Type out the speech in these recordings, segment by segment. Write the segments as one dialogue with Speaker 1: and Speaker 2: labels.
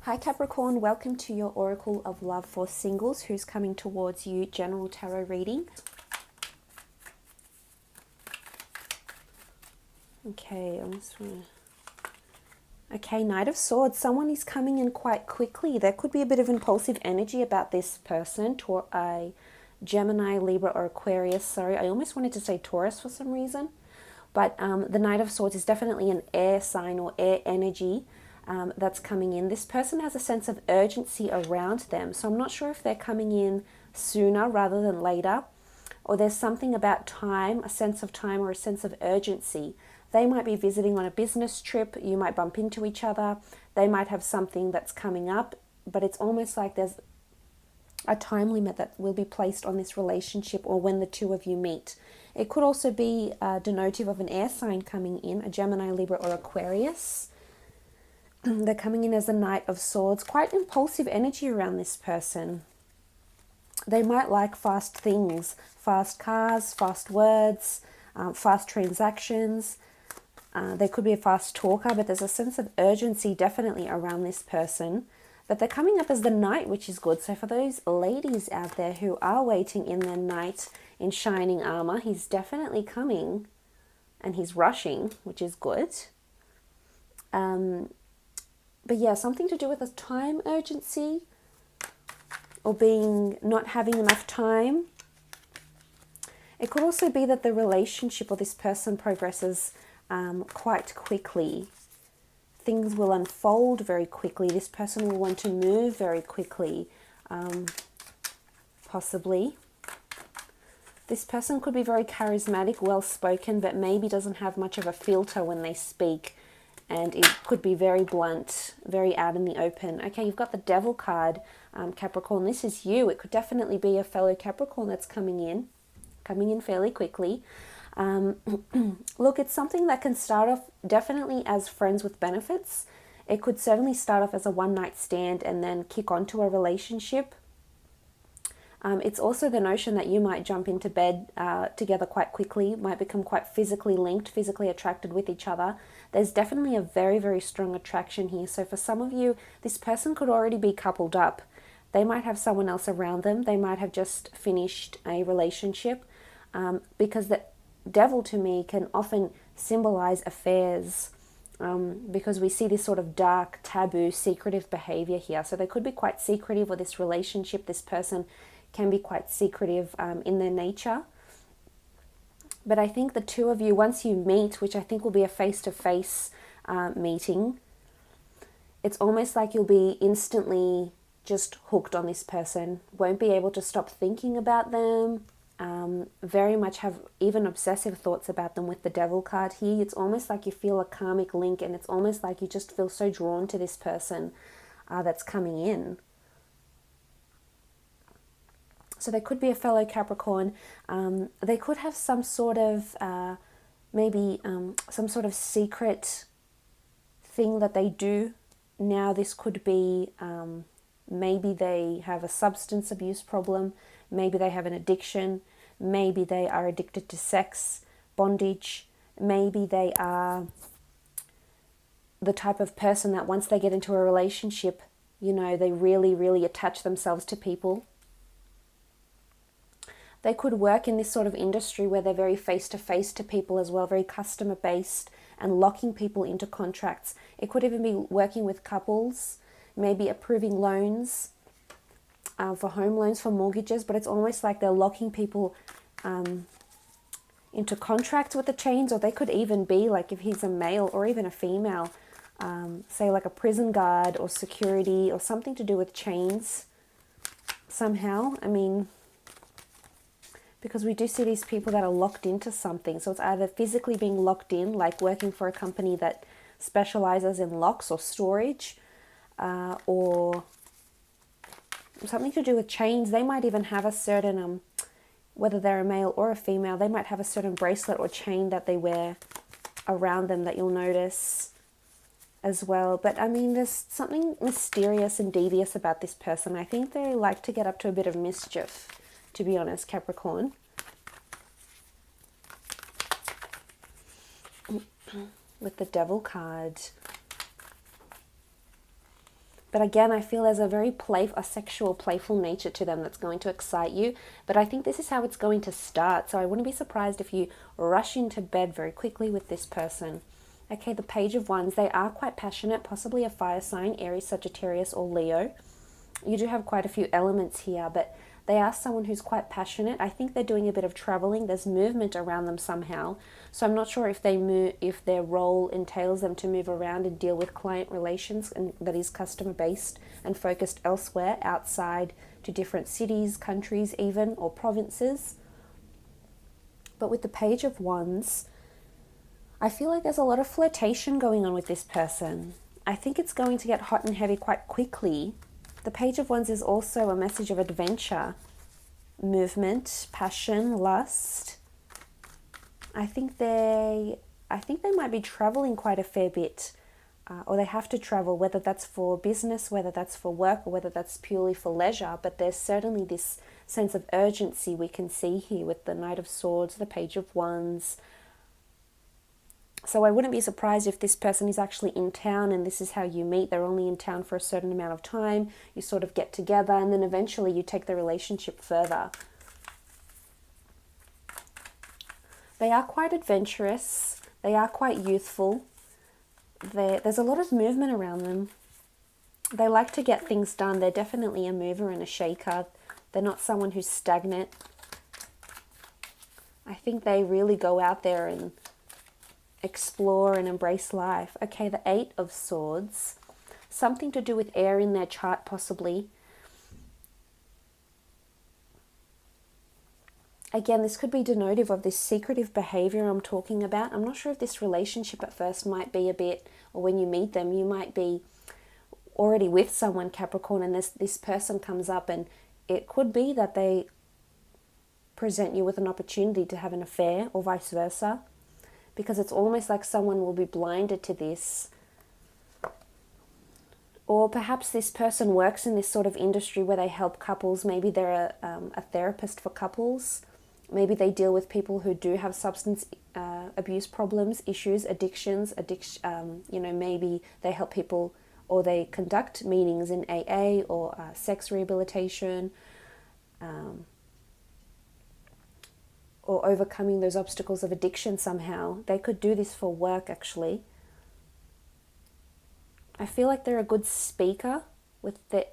Speaker 1: Hi Capricorn, welcome to your Oracle of Love for Singles who's coming towards you general tarot reading. Okay, Okay, Knight of Swords. Someone is coming in quite quickly. There could be a bit of impulsive energy about this person. A Gemini, Libra, or Aquarius. Sorry, I almost wanted to say Taurus for some reason. But the Knight of Swords is definitely an air sign or air energy that's coming in. This person has a sense of urgency around them. So I'm not sure if they're coming in sooner rather than later. Or there's something about time, a sense of time or a sense of urgency. They might be visiting on a business trip. You might bump into each other. They might have something that's coming up. But it's almost like there's a time limit that will be placed on this relationship or when the two of you meet. It could also be denotive of an air sign coming in, a Gemini, Libra, or Aquarius. They're coming in as a Knight of Swords. Quite impulsive energy around this person. They might like fast things, fast cars, fast words, fast transactions. They could be a fast talker, but there's a sense of urgency definitely around this person. But they're coming up as the Knight, which is good. So for those ladies out there who are waiting in their Knight in shining armor, he's definitely coming and he's rushing, which is good. But yeah, something to do with a time urgency or not having enough time. It could also be that the relationship or this person progresses quite quickly. Things will unfold very quickly. This person will want to move very quickly, possibly. This person could be very charismatic, well-spoken, but maybe doesn't have much of a filter when they speak. And it could be very blunt, very out in the open. Okay, you've got the Devil card, Capricorn. This is you. It could definitely be a fellow Capricorn that's coming in fairly quickly. Look, it's something that can start off definitely as friends with benefits. It could certainly start off as a one-night stand and then kick onto a relationship. It's also the notion that you might jump into bed together quite quickly, might become quite physically linked, physically attracted with each other. There's definitely a very, very strong attraction here. So for some of you, this person could already be coupled up. They might have someone else around them. They might have just finished a relationship because the Devil to me can often symbolize affairs because we see this sort of dark, taboo, secretive behavior here. So they could be quite secretive, or this relationship, this person can be quite secretive in their nature. But I think the two of you, once you meet, which I think will be a face-to-face meeting, it's almost like you'll be instantly just hooked on this person. Won't be able to stop thinking about them. Very much have even obsessive thoughts about them with the Devil card here. It's almost like you feel a karmic link, and it's almost like you just feel so drawn to this person that's coming in. So they could be a fellow Capricorn. They could have some sort of, maybe some sort of secret thing that they do. Now this could be, maybe they have a substance abuse problem. Maybe they have an addiction. Maybe they are addicted to sex, bondage. Maybe they are the type of person that once they get into a relationship, you know, they really, really attach themselves to people. They could work in this sort of industry where they're very face-to-face to people as well, very customer-based and locking people into contracts. It could even be working with couples, maybe approving loans for home loans, for mortgages, but it's almost like they're locking people into contracts with the chains. Or they could even be like, if he's a male or even a female, say like a prison guard or security or something to do with chains somehow. I mean, because we do see these people that are locked into something. So it's either physically being locked in, like working for a company that specializes in locks or storage, or something to do with chains. They might even have a certain, whether they're a male or a female, they might have a certain bracelet or chain that they wear around them that you'll notice as well. But I mean, there's something mysterious and devious about this person. I think they like to get up to a bit of mischief, to be honest, Capricorn. With the Devil card. But again, I feel there's a sexual, playful nature to them that's going to excite you. But I think this is how it's going to start. So I wouldn't be surprised if you rush into bed very quickly with this person. Okay, the Page of Wands, they are quite passionate, possibly a fire sign, Aries, Sagittarius, or Leo. You do have quite a few elements here, but they are someone who's quite passionate. I think they're doing a bit of traveling. There's movement around them somehow. So I'm not sure if if their role entails them to move around and deal with client relations, and that is customer based and focused elsewhere, outside to different cities, countries even, or provinces. But with the Page of Wands, I feel like there's a lot of flirtation going on with this person. I think it's going to get hot and heavy quite quickly. The Page of Wands is also a message of adventure, movement, passion, lust. I think they might be traveling quite a fair bit, or they have to travel, whether that's for business, whether that's for work, or whether that's purely for leisure. But there's certainly this sense of urgency we can see here with the Knight of Swords, the Page of Wands. So I wouldn't be surprised if this person is actually in town and this is how you meet. They're only in town for a certain amount of time. You sort of get together and then eventually you take the relationship further. They are quite adventurous. They are quite youthful. There's a lot of movement around them. They like to get things done. They're definitely a mover and a shaker. They're not someone who's stagnant. I think they really go out there and explore and embrace life. Okay, the Eight of Swords. Something to do with air in their chart, possibly. Again, this could be denotive of this secretive behavior I'm talking about. I'm not sure if this relationship at first might be a bit, or when you meet them, you might be already with someone, Capricorn, and this person comes up, and it could be that they present you with an opportunity to have an affair, or vice versa. Because it's almost like someone will be blinded to this. Or perhaps this person works in this sort of industry where they help couples. Maybe they're a therapist for couples. Maybe they deal with people who do have substance abuse problems, issues, addictions. Maybe they help people, or they conduct meetings in AA or sex rehabilitation. Or overcoming those obstacles of addiction somehow. They could do this for work, actually. I feel like they're a good speaker with the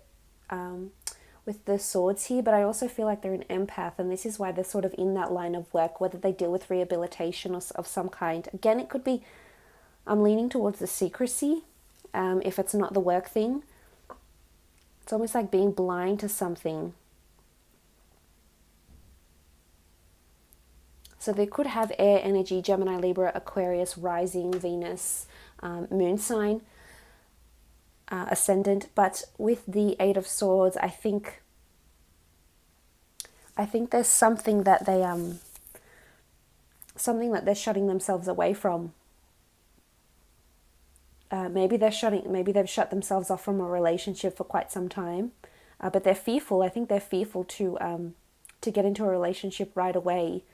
Speaker 1: swords here, but I also feel like they're an empath, and this is why they're sort of in that line of work, whether they deal with rehabilitation of some kind. Again, it could be, I'm leaning towards the secrecy, if it's not the work thing. It's almost like being blind to something. So they could have air energy, Gemini, Libra, Aquarius, rising, Venus, moon sign, ascendant. But with the Eight of Swords, I think there's something that they're shutting themselves away from. Maybe they've shut themselves off from a relationship for quite some time, but they're fearful. I think they're fearful to get into a relationship right away.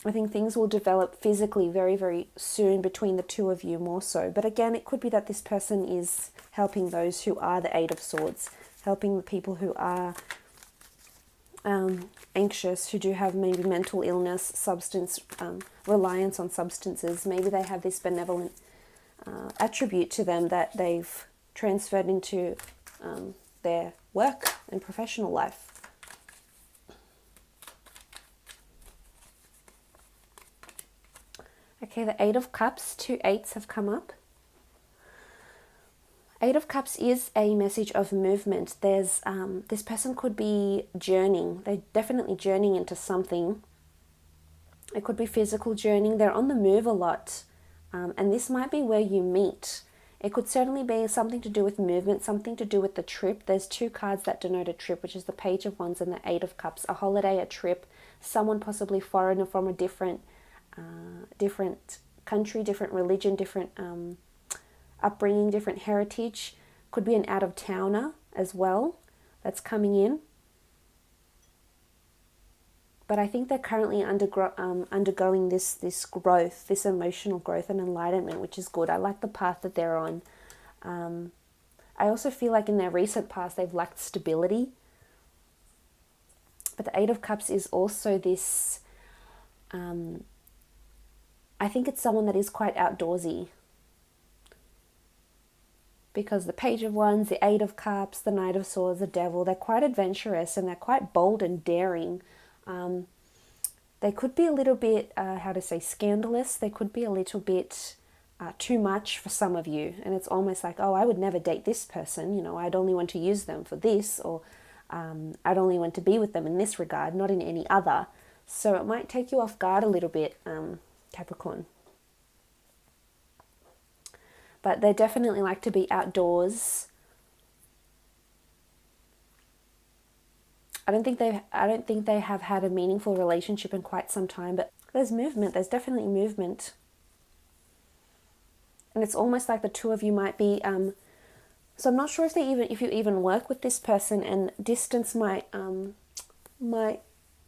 Speaker 1: I think things will develop physically very, very soon between the two of you, more so. But again, it could be that this person is helping those who are the Eight of Swords, helping the people who are anxious, who do have maybe mental illness, substance reliance on substances. Maybe they have this benevolent attribute to them that they've transferred into their work and professional life. Okay, the Eight of Cups, 2 8s have come up. Eight of Cups is a message of movement. There's this person could be journeying. They're definitely journeying into something. It could be physical journeying. They're on the move a lot. And this might be where you meet. It could certainly be something to do with movement, something to do with the trip. There's 2 cards that denote a trip, which is the Page of Wands and the Eight of Cups. A holiday, a trip, someone possibly foreigner from a different country, different religion, different upbringing, different heritage. Could be an out-of-towner as well that's coming in. But I think they're currently undergoing this growth, this emotional growth and enlightenment, which is good. I like the path that they're on. I also feel like in their recent past they've lacked stability. But the Eight of Cups is also this, I think it's someone that is quite outdoorsy. Because the Page of Wands, the Eight of Cups, the Knight of Swords, the Devil, they're quite adventurous and they're quite bold and daring. They could be a little bit, scandalous. They could be a little bit too much for some of you. And it's almost like, oh, I would never date this person. You know, I'd only want to use them for this, or I'd only want to be with them in this regard, not in any other. So it might take you off guard a little bit, Capricorn. But they definitely like to be outdoors. I don't think they have had a meaningful relationship in quite some time, but there's movement. There's definitely movement. And it's almost like the two of you might be so I'm not sure if you even work with this person, and distance might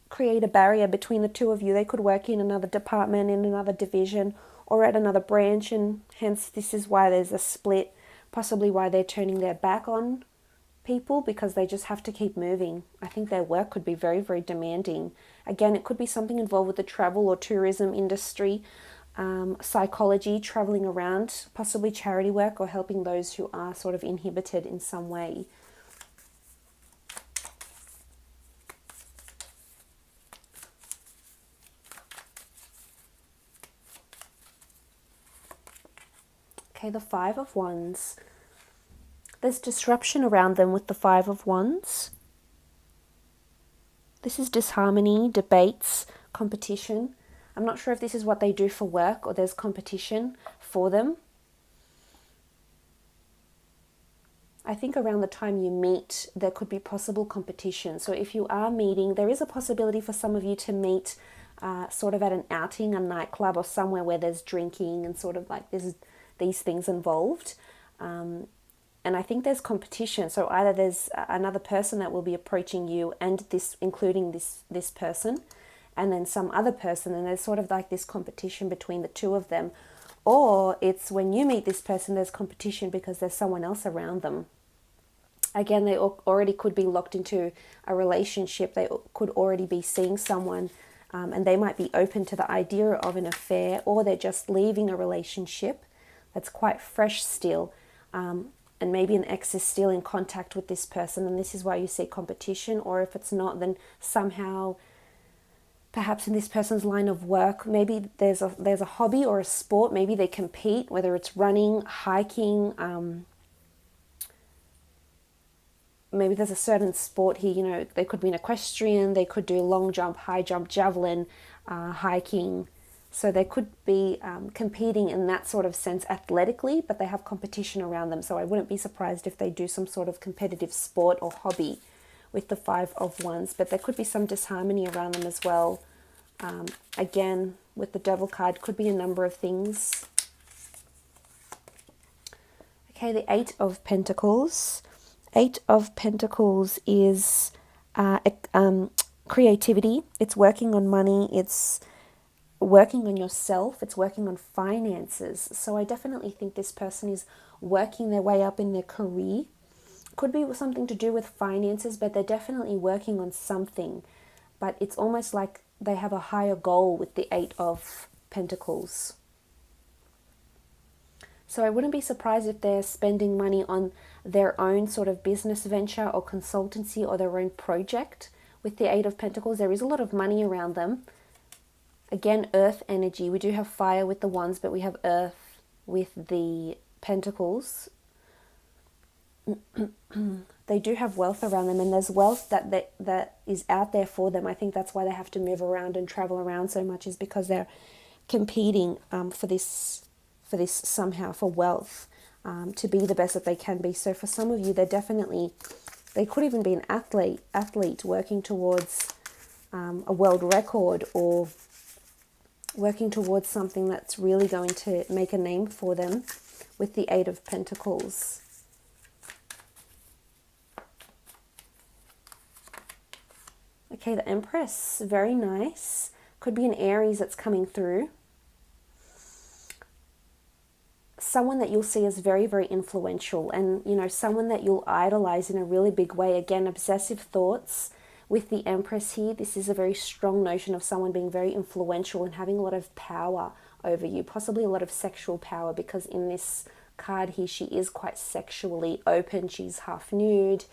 Speaker 1: create a barrier between the two of you. They could work in another department, in another division, or at another branch, and hence this is why there's a split, possibly why they're turning their back on people, because they just have to keep moving. I think their work could be very, very demanding. Again, it could be something involved with the travel or tourism industry, psychology, traveling around, possibly charity work, or helping those who are sort of inhibited in some way. Okay, the Five of Wands. There's disruption around them with the Five of Wands. This is disharmony, debates, competition. I'm not sure if this is what they do for work or there's competition for them. I think around the time you meet, there could be possible competition. So if you are meeting, there is a possibility for some of you to meet sort of at an outing, a nightclub, or somewhere where there's drinking and sort of like there's these things involved. And I think there's competition. So either there's another person that will be approaching you, and including this person, and then some other person, and there's sort of like this competition between the two of them. Or it's when you meet this person, there's competition because there's someone else around them. Again, they already could be locked into a relationship. They could already be seeing someone, and they might be open to the idea of an affair, or they're just leaving a relationship that's quite fresh still, and maybe an ex is still in contact with this person, and this is why you see competition. Or if it's not, then somehow, perhaps in this person's line of work, maybe there's a hobby or a sport. Maybe they compete, whether it's running, hiking. Maybe there's a certain sport here. You know, they could be an equestrian. They could do long jump, high jump, javelin, hiking. So they could be competing in that sort of sense athletically, but they have competition around them. So I wouldn't be surprised if they do some sort of competitive sport or hobby with the Five of Wands. But there could be some disharmony around them as well. Again, with the Devil card, could be a number of things. Okay, the Eight of Pentacles. Eight of Pentacles is creativity. It's working on money. It's working on yourself. It's working on finances. So I definitely think this person is working their way up in their career. Could be something to do with finances, but they're definitely working on something. But it's almost like they have a higher goal with the Eight of Pentacles. So I wouldn't be surprised if they're spending money on their own sort of business venture or consultancy or their own project. With the Eight of Pentacles, there is a lot of money around them. Again, earth energy. We do have fire with the Wands, but we have earth with the Pentacles. They do have wealth around them, and there's wealth that is out there for them. I think that's why they have to move around and travel around so much, is because they're competing for this somehow, for wealth, to be the best that they can be. So for some of you, they could even be an athlete working towards a world record, or working towards something that's really going to make a name for them with the Eight of Pentacles. Okay, the Empress, very nice. Could be an Aries that's coming through. someone that you'll see as very, very influential, and, you know, someone that you'll idolize in a really big way. Again, obsessive thoughts with the Empress here. This is a very strong notion of someone being very influential and having a lot of power over you, possibly a lot of sexual power, because in this card here, she is quite sexually open. She's half nude.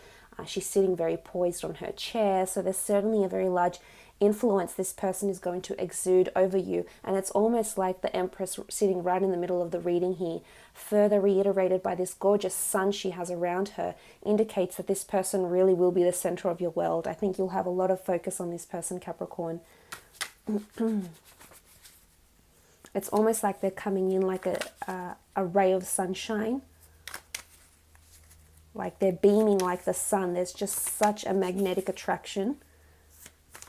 Speaker 1: She's sitting very poised on her chair. So there's certainly a very large influence this person is going to exude over you. And it's almost like the Empress sitting right in the middle of the reading here, further reiterated by this gorgeous sun she has around her, indicates that this person really will be the center of your world. I think you'll have a lot of focus on this person, Capricorn. It's almost like they're coming in like a ray of sunshine. Like they're beaming like the sun. There's just such a magnetic attraction.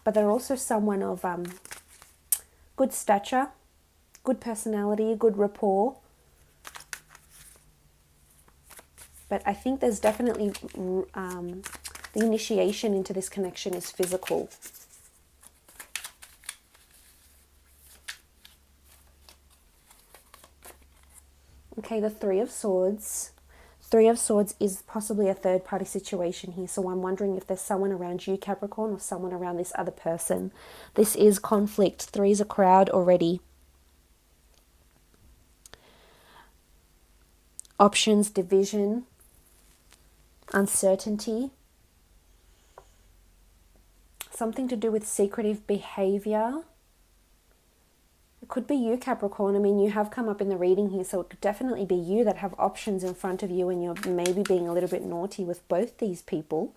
Speaker 1: But they're also someone of good stature, good personality, good rapport. But I think there's definitely the initiation into this connection is physical. Okay, the Three of Swords. Three of Swords is possibly a third-party situation here. So I'm wondering if there's someone around you, Capricorn, or someone around this other person. This is conflict. Three is a crowd already. Options, division, uncertainty. Something to do with secretive behavior. It could be you, Capricorn. I mean, you have come up in the reading here, so it could definitely be you that have options in front of you, and you're maybe being a little bit naughty with both these people.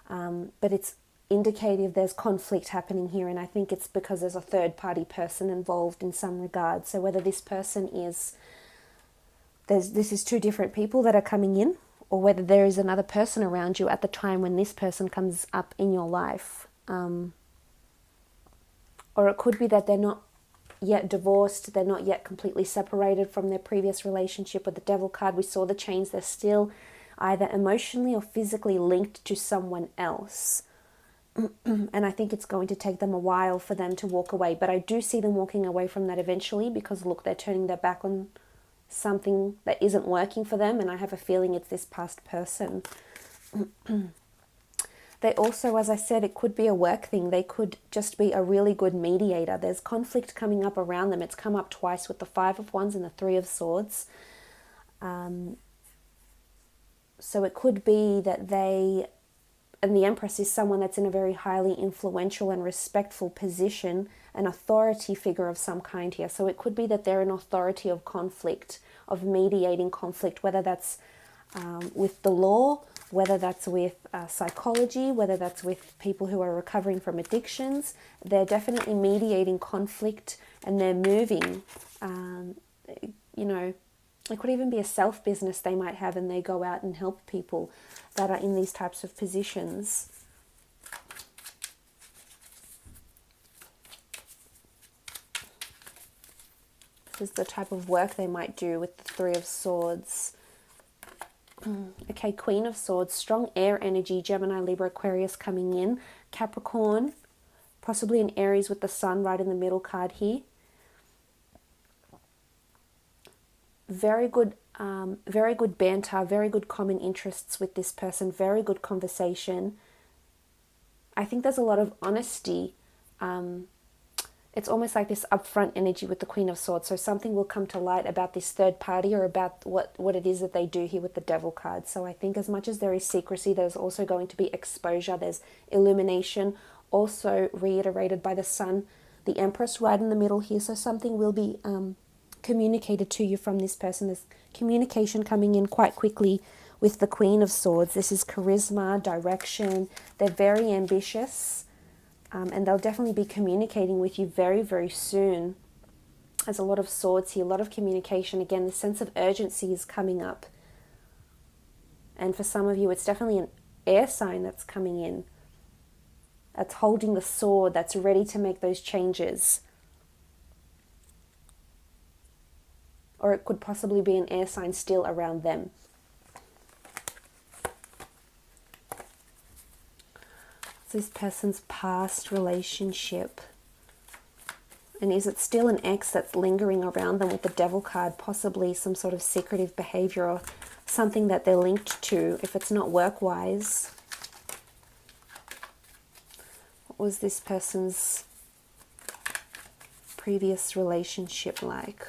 Speaker 1: But it's indicative there's conflict happening here, and I think it's because there's a third-party person involved in some regard. So whether this person is, this is two different people that are coming in, or whether there is another person around you at the time when this person comes up in your life. Or it could be that they're not yet divorced, they're not yet completely separated from their previous relationship. With the Devil card, we saw the chains. They're still either emotionally or physically linked to someone else. And I think it's going to take them a while for them to walk away. But I do see them walking away from that eventually, because look, they're turning their back on something that isn't working for them, and I have a feeling it's this past person. They also, as I said, it could be a work thing. They could just be a really good mediator. There's conflict coming up around them. It's come up twice with the Five of Wands and the Three of Swords. So it could be that they, and the Empress is someone that's in a very highly influential and respectful position, an authority figure of some kind here. So it could be that they're an authority of conflict, of mediating conflict, whether that's with the law, whether that's with psychology, whether that's with people who are recovering from addictions. They're definitely mediating conflict, and they're moving. You know, it could even be a self-business they might have, and they go out and help people that are in these types of positions. This is the type of work they might do with the Three of Swords. Okay, Queen of Swords, strong air energy, Gemini, Libra, Aquarius coming in. Capricorn, possibly an Aries with the sun right in the middle card here. Very good banter, very good common interests with this person, very good conversation. I think there's a lot of honesty. It's almost like this upfront energy with the Queen of Swords. So something will come to light about this third party, or about what it is that they do here with the Devil card. So I think as much as there is secrecy, there's also going to be exposure. There's illumination, also reiterated by the sun, the Empress right in the middle here. So something will be communicated to you from this person. There's communication coming in quite quickly with the Queen of Swords. This is charisma, direction. They're very ambitious. And they'll definitely be communicating with you very, very soon. There's a lot of swords here, a lot of communication. Again, the sense of urgency is coming up. And for some of you, it's definitely an air sign that's coming in. That's holding the sword, that's ready to make those changes. Or it could possibly be an air sign still around them. This person's past relationship. And is it still an ex that's lingering around them with the Devil card? Possibly some sort of secretive behavior or something that they're linked to if it's not work-wise. What was this person's previous relationship like?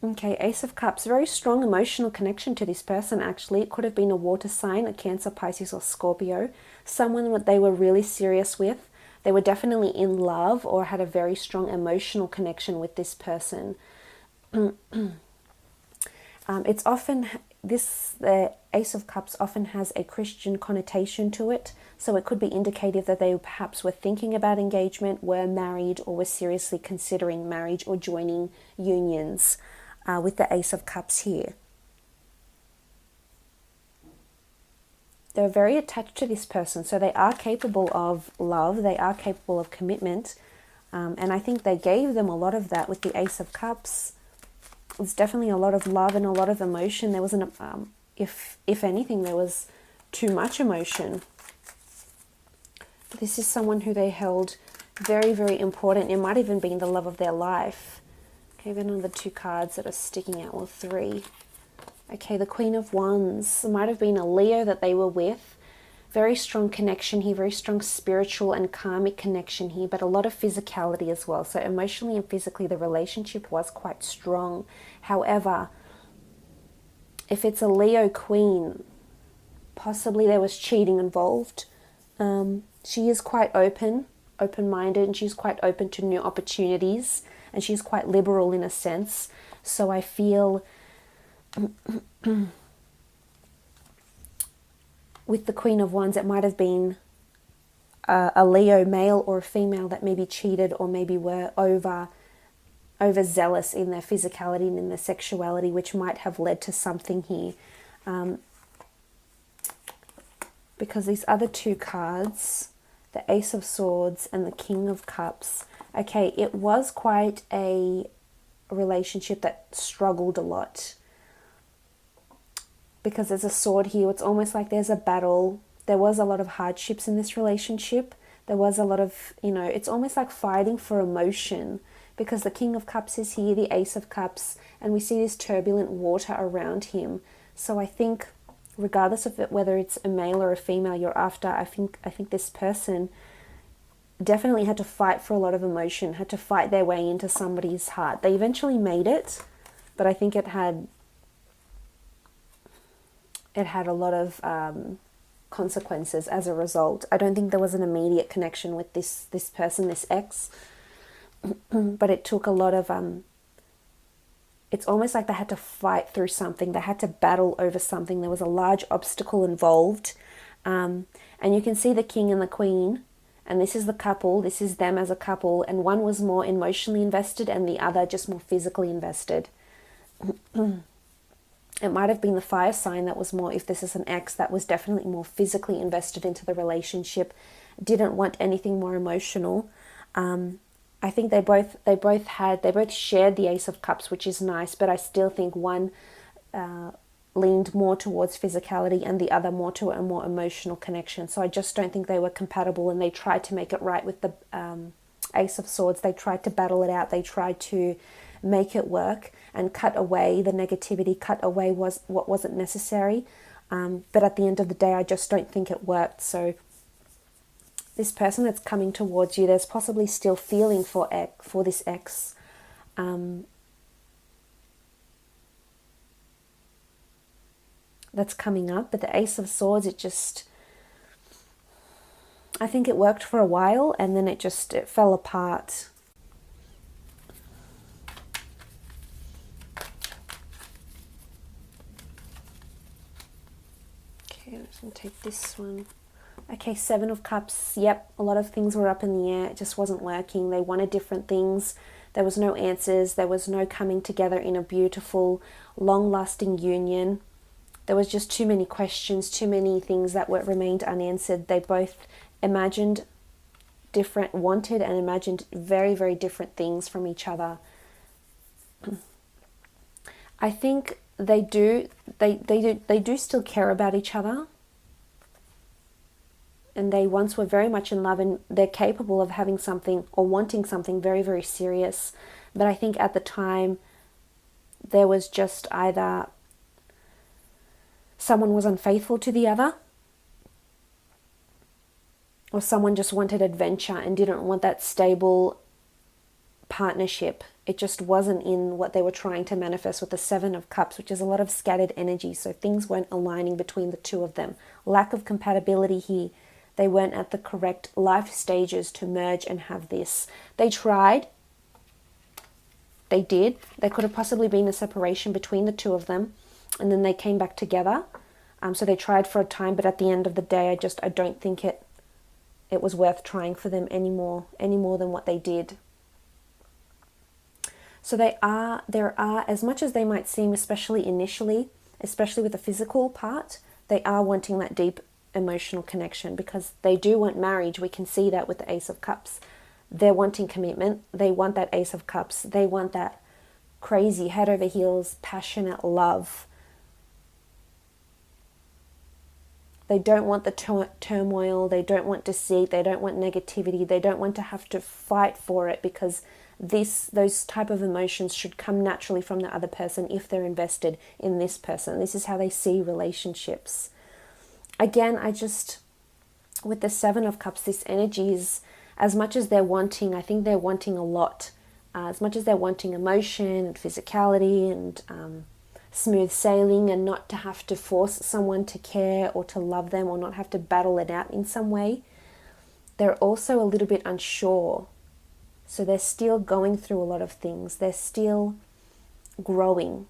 Speaker 1: Okay, Ace of Cups. Very strong emotional connection to this person, actually. It could have been a water sign, a Cancer, Pisces, or Scorpio. Someone that they were really serious with. They were definitely in love or had a very strong emotional connection with this person. It's often, the Ace of Cups often has a Christian connotation to it. So it could be indicative that they perhaps were thinking about engagement, were married, or were seriously considering marriage or joining unions with the Ace of Cups here. They're very attached to this person, so they are capable of love, they are capable of commitment, and I think they gave them a lot of that with the Ace of Cups. There's definitely a lot of love and a lot of emotion. There wasn't, if anything, there was too much emotion. This is someone who they held very, very important. It might even been the love of their life. Okay, then on the two cards that are sticking out, well, three. Okay, the Queen of Wands. It might have been a Leo that they were with. Very strong connection here, very strong spiritual and karmic connection here, but a lot of physicality as well. So emotionally and physically, the relationship was quite strong. However, if it's a Leo Queen, possibly there was cheating involved. She is quite open-minded, and she's quite open to new opportunities, and she's quite liberal in a sense. So I feel with the Queen of Wands, it might have been a Leo male or a female that maybe cheated or maybe were overzealous in their physicality and in their sexuality, which might have led to something here. Because these other two cards, the Ace of Swords and the King of Cups, okay, it was quite a relationship that struggled a lot. Because there's a sword here, it's almost like there's a battle. There was a lot of hardships in this relationship. There was a lot of, it's almost like fighting for emotion, because the King of Cups is here, the Ace of Cups, and we see this turbulent water around him. So I think, regardless of it, whether it's a male or a female you're after, I think this person definitely had to fight for a lot of emotion, had to fight their way into somebody's heart. They eventually made it, but I think it had a lot of consequences as a result. I don't think there was an immediate connection with this person, this ex, but it took a lot of, it's almost like they had to fight through something. They had to battle over something. There was a large obstacle involved. And you can see the King and the Queen, and this is the couple, this is them as a couple, and one was more emotionally invested and the other just more physically invested. It might have been the fire sign that was more, if this is an ex, that was definitely more physically invested into the relationship, didn't want anything more emotional. I think they both shared the Ace of Cups, which is nice, but I still think one leaned more towards physicality and the other more to a more emotional connection. So I just don't think they were compatible, and they tried to make it right with the Ace of Swords. They tried to battle it out. They tried to make it work and cut away the negativity, cut away what wasn't necessary. But at the end of the day, I just don't think it worked. So this person that's coming towards you, there's possibly still feeling for this ex. That's coming up. But the Ace of Swords, I think it worked for a while, and then it fell apart. I'm just going to take this one. Okay, Seven of Cups. Yep, a lot of things were up in the air. It just wasn't working. They wanted different things. There was no answers. There was no coming together in a beautiful, long-lasting union. There was just too many questions, too many things that remained unanswered. They both wanted and imagined very, very different things from each other. I think they do still care about each other. and they once were very much in love, and they're capable of having something or wanting something very, very serious. But I think at the time there was just either someone was unfaithful to the other, or someone just wanted adventure and didn't want that stable partnership. It just wasn't in what they were trying to manifest with the Seven of Cups, which is a lot of scattered energy. So things weren't aligning between the two of them. Lack of compatibility here. They weren't at the correct life stages to merge and have this. They tried. They did. There could have possibly been a separation between the two of them, and then they came back together. So they tried for a time, but at the end of the day, I don't think it was worth trying for them any more than what they did. So there are, as much as they might seem, especially initially, especially with the physical part, they are wanting that deep emotional connection, because they do want marriage. We can see that with the Ace of Cups. They're wanting commitment. They want that Ace of Cups. They want that crazy, head over heels, passionate love. They don't want the turmoil. They don't want deceit. They don't want negativity. They don't want to have to fight for it, because those type of emotions should come naturally from the other person if they're invested in this person. This is how they see relationships. Again, with the Seven of Cups, this energy is, as much as they're wanting, I think they're wanting a lot. As much as they're wanting emotion and physicality and smooth sailing, and not to have to force someone to care or to love them, or not have to battle it out in some way, they're also a little bit unsure. So they're still going through a lot of things. They're still growing.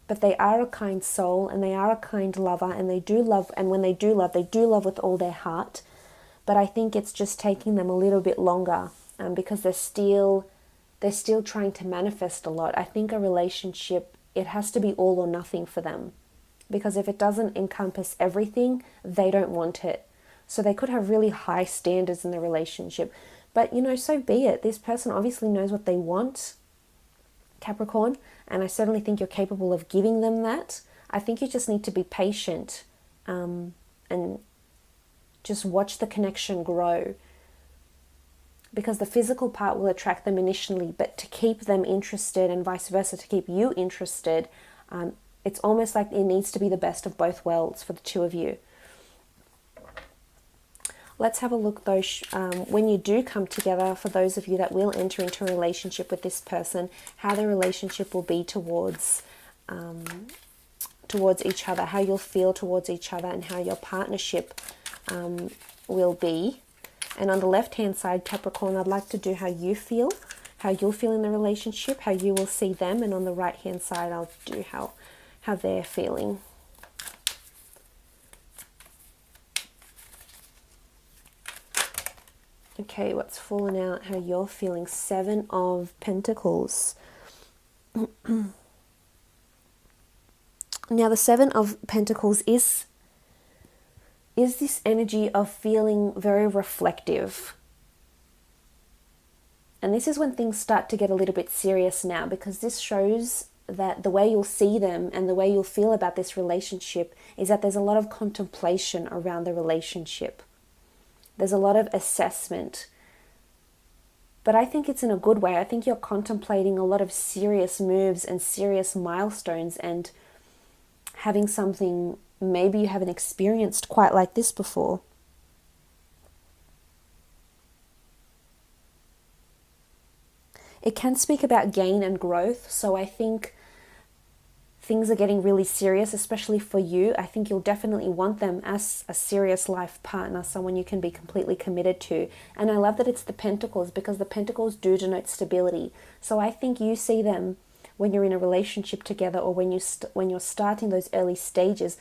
Speaker 1: But they are a kind soul, and they are a kind lover, and they do love, and when they do love with all their heart. But I think it's just taking them a little bit longer, because they're still trying to manifest a lot. I think a relationship, it has to be all or nothing for them, because if it doesn't encompass everything, they don't want it. So they could have really high standards in the relationship, but so be it. This person obviously knows what they want, Capricorn, and I certainly think you're capable of giving them that. I think you just need to be patient, and just watch the connection grow, because the physical part will attract them initially, but to keep them interested and vice versa, to keep you interested, it's almost like it needs to be the best of both worlds for the two of you. Let's have a look though, when you do come together, for those of you that will enter into a relationship with this person, how the relationship will be towards each other, how you'll feel towards each other, and how your partnership will be. And on the left hand side, Capricorn, I'd like to do how you'll feel in the relationship, how you will see them, and on the right hand side I'll do how they're feeling. Okay, what's fallen out, how you're feeling. Seven of Pentacles. Now the Seven of Pentacles is this energy of feeling very reflective. And this is when things start to get a little bit serious now, because this shows that the way you'll see them and the way you'll feel about this relationship is that there's a lot of contemplation around the relationship. There's a lot of assessment. But I think it's in a good way. I think you're contemplating a lot of serious moves and serious milestones, and having something maybe you haven't experienced quite like this before. It can speak about gain and growth. So I think things are getting really serious, especially for you. I think you'll definitely want them as a serious life partner, someone you can be completely committed to. And I love that it's the Pentacles, because the Pentacles do denote stability. So I think you see them when you're in a relationship together, or when you're starting those early stages,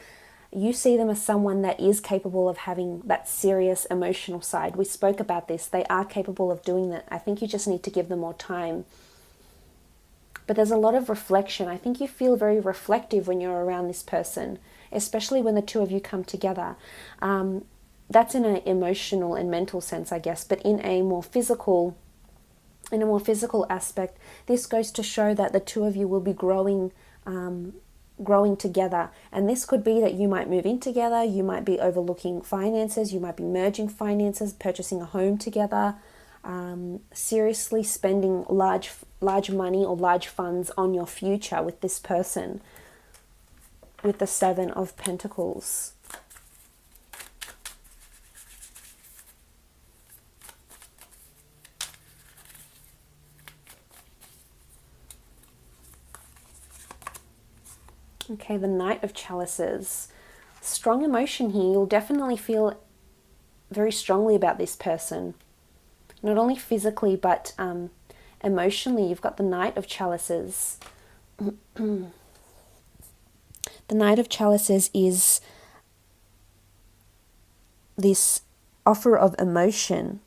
Speaker 1: you see them as someone that is capable of having that serious emotional side. We spoke about this. They are capable of doing that. I think you just need to give them more time. But there's a lot of reflection. I think you feel very reflective when you're around this person, especially when the two of you come together. That's in an emotional and mental sense, I guess. But in a more physical aspect, this goes to show that the two of you will be growing growing together. And this could be that you might move in together, you might be overlooking finances, you might be merging finances, purchasing a home together, seriously spending large money or large funds on your future with this person, with the Seven of Pentacles. Okay, the Knight of Chalices. Strong emotion here. You'll definitely feel very strongly about this person. Not only physically, but emotionally. You've got the Knight of Chalices. The Knight of Chalices is this offer of emotion.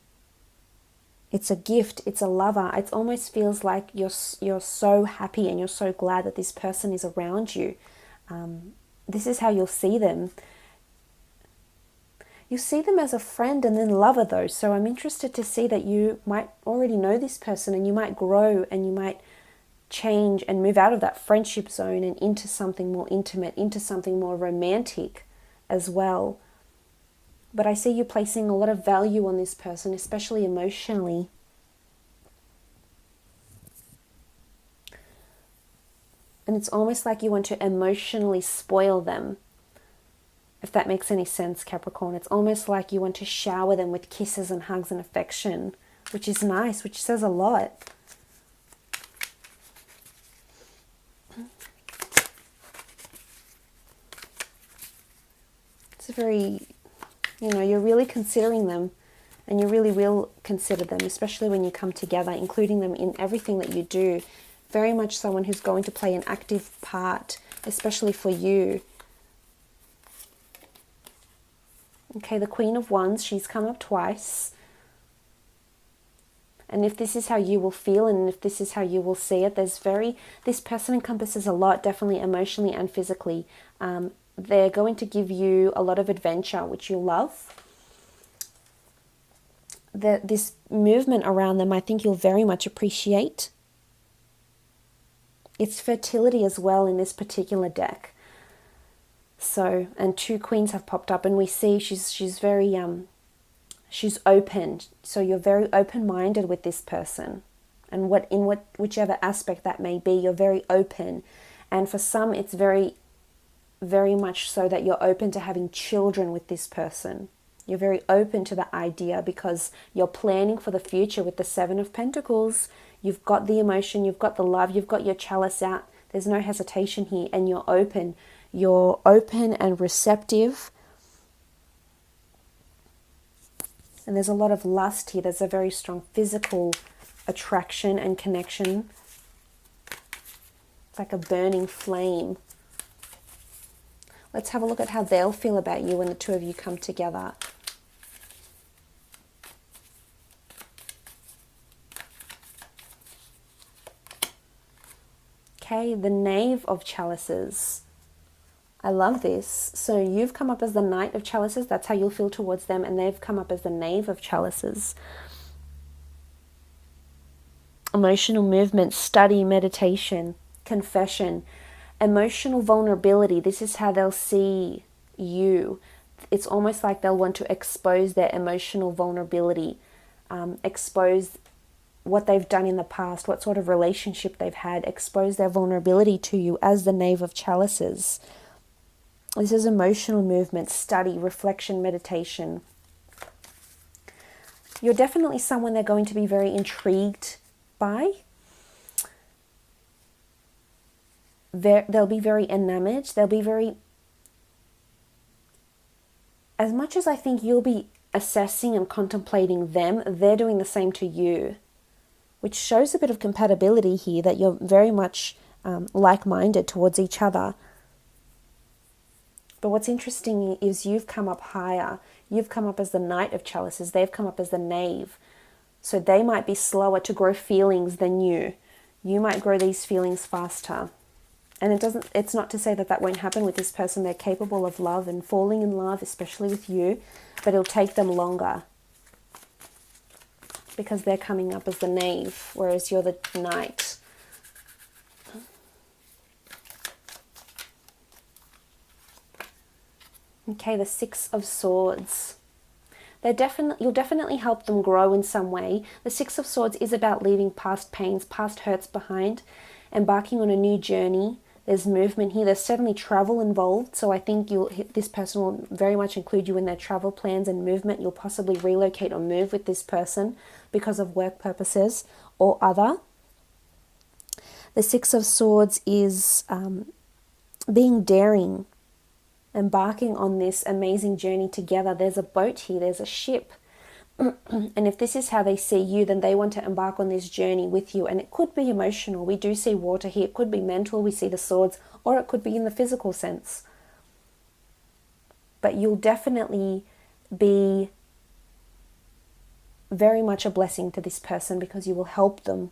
Speaker 1: It's a gift, it's a lover. It almost feels like you're so happy and you're so glad that this person is around you. This is how you'll see them. You see them as a friend and then lover though. So I'm interested to see that you might already know this person and you might grow and you might change and move out of that friendship zone and into something more intimate, into something more romantic as well. But I see you placing a lot of value on this person, especially emotionally. And it's almost like you want to emotionally spoil them. If that makes any sense, Capricorn. It's almost like you want to shower them with kisses and hugs and affection, which is nice, which says a lot. It's a very... you're really considering them, and you really will consider them, especially when you come together, including them in everything that you do. Very much someone who's going to play an active part, especially for you. Okay, the Queen of Wands, she's come up twice. And if this is how you will feel and if this is how you will see it, this person encompasses a lot, definitely emotionally and physically. They're going to give you a lot of adventure, which you'll love. This movement around them, I think you'll very much appreciate. It's fertility as well in this particular deck. So, and two queens have popped up, and we see she's very she's open. So you're very open-minded with this person, and whichever aspect that may be, you're very open. And for some, it's very much so that you're open to having children with this person. You're very open to the idea because you're planning for the future with the Seven of Pentacles. You've got the emotion, you've got the love, you've got your chalice out. There's no hesitation here, and you're open. You're open and receptive. And there's a lot of lust here. There's a very strong physical attraction and connection. It's like a burning flame. Let's have a look at how they'll feel about you when the two of you come together. Okay, the Knave of Chalices. I love this. So you've come up as the Knight of Chalices. That's how you'll feel towards them. And they've come up as the Knave of Chalices. Emotional movement, study, meditation, confession, emotional vulnerability. This is how they'll see you. It's almost like they'll want to expose their emotional vulnerability, expose what they've done in the past, what sort of relationship they've had, expose their vulnerability to you as the Knave of Chalices. This is emotional movement, study, reflection, meditation. You're definitely someone they're going to be very intrigued by. They'll be very enamored. They'll be very... As much as I think you'll be assessing and contemplating them, they're doing the same to you, which shows a bit of compatibility here, that you're very much like-minded towards each other. But what's interesting is you've come up higher. You've come up as the Knight of Chalices. They've come up as the Knave. So they might be slower to grow feelings than you. You might grow these feelings faster. And it's not to say that that won't happen with this person. They're capable of love and falling in love, especially with you. But it'll take them longer, because they're coming up as the Knave, whereas you're the Knight. Okay, the Six of Swords. You'll definitely help them grow in some way. The Six of Swords is about leaving past pains, past hurts behind, embarking on a new journey. There's movement here. There's certainly travel involved. So I think this person will very much include you in their travel plans and movement. You'll possibly relocate or move with this person because of work purposes or other. The Six of Swords is being daring, embarking on this amazing journey together. There's a boat here, there's a ship. And if this is how they see you, then they want to embark on this journey with you. And it could be emotional. We do see water here. It could be mental. We see the swords. Or it could be in the physical sense. But you'll definitely be very much a blessing to this person because you will help them.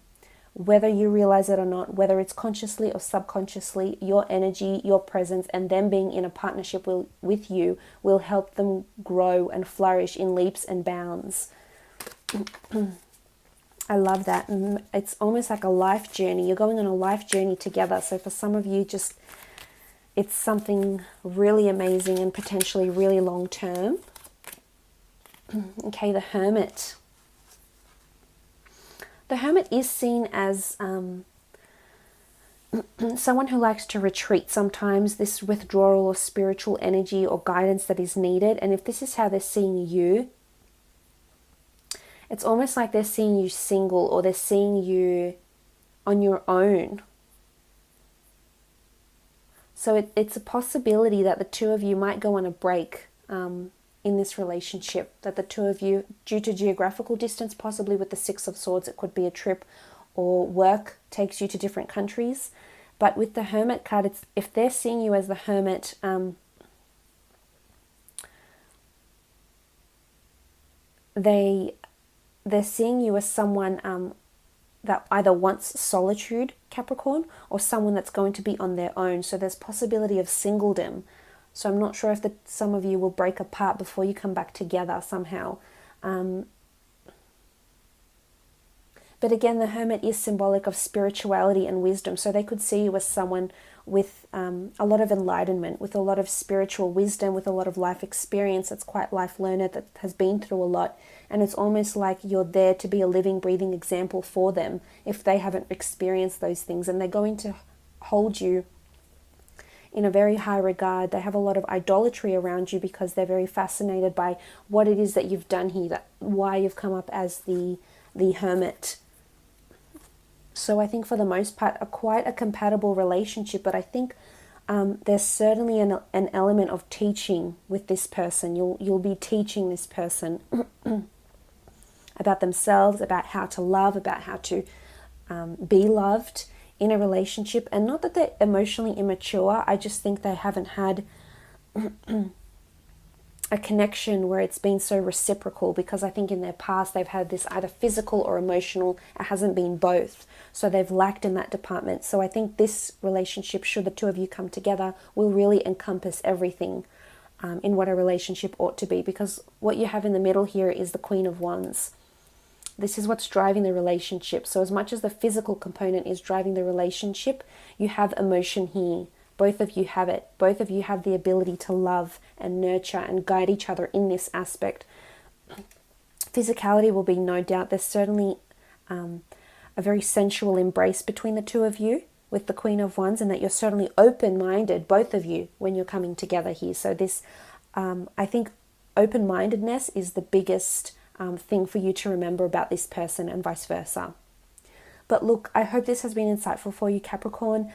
Speaker 1: Whether you realize it or not, whether it's consciously or subconsciously, your energy, your presence, and them being in a partnership with you will help them grow and flourish in leaps and bounds. I love that. It's almost like a life journey. You're going on a life journey together. So for some of you, it's something really amazing and potentially really long term. Okay, the Hermit. The Hermit is seen as someone who likes to retreat sometimes, this withdrawal or spiritual energy or guidance that is needed. And if this is how they're seeing you, it's almost like they're seeing you single or they're seeing you on your own. So it's a possibility that the two of you might go on a break in this relationship, that the two of you, due to geographical distance, possibly with the Six of Swords, it could be a trip or work takes you to different countries. But with the Hermit card, if they're seeing you as the Hermit, they're seeing you as someone that either wants solitude, Capricorn, or someone that's going to be on their own. So there's possibility of singledom. So I'm not sure if some of you will break apart before you come back together somehow. But again, the Hermit is symbolic of spirituality and wisdom. So they could see you as someone with a lot of enlightenment, with a lot of spiritual wisdom, with a lot of life experience. That's quite life learner, that has been through a lot. And it's almost like you're there to be a living, breathing example for them if they haven't experienced those things. And they're going to hold you in a very high regard. They have a lot of idolatry around you because they're very fascinated by what it is that you've done here, why you've come up as the Hermit. So I think for the most part, quite a compatible relationship, but I think there's certainly an element of teaching with this person. You'll be teaching this person about themselves, about how to love, about how to be loved in a relationship. And not that they're emotionally immature, I just think they haven't had a connection where it's been so reciprocal, because I think in their past they've had this either physical or emotional. It hasn't been both, so they've lacked in that department. So I think this relationship, should the two of you come together, will really encompass everything in what a relationship ought to be, because what you have in the middle here is the Queen of Wands. This is what's driving the relationship. So as much as the physical component is driving the relationship, you have emotion here. Both of you have it. Both of you have the ability to love and nurture and guide each other in this aspect. Physicality will be no doubt. There's certainly a very sensual embrace between the two of you with the Queen of Wands, and that you're certainly open-minded, both of you, when you're coming together here. So this, I think open-mindedness is the biggest thing for you to remember about this person, and vice versa. But look, I hope this has been insightful for you, Capricorn.